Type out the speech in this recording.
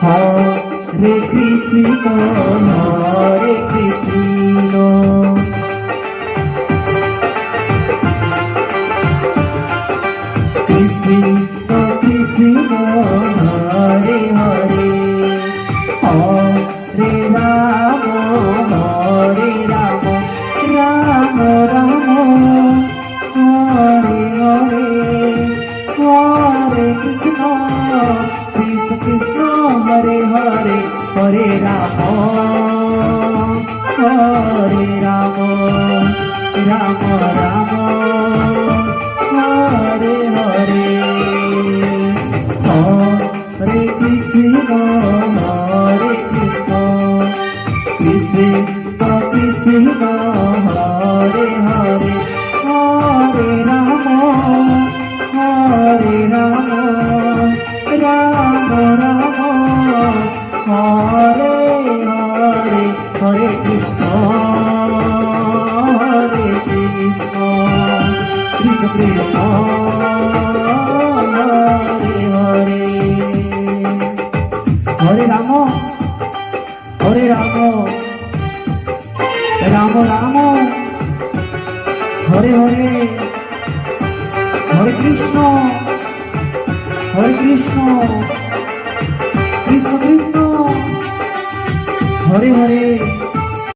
Hare Krishna, Hare Krishna, Krishna Krishna, Hare Hare, Hare Rama, Hare Rama, Rama Rama, Hare Hare, Hare Krishna, Krishna Krishna, Hare Hare, Hare Rama, Hare Rama, Rama Rama, Hare Hare, Hare Krishna, Hare Krishna, Krishna Krishna, Hare Hare, Hare Rama, Hare Rama, Rama Rama, Hare Hare, Hare Krishna, Hare Krishna, Krishna Krishna, Hare Hare, Hare Rama, Hare Rama, Rama Rama, Hare Hare, Hare Krishna, Hare Krishna, Krishna Krishna, Hare Hare.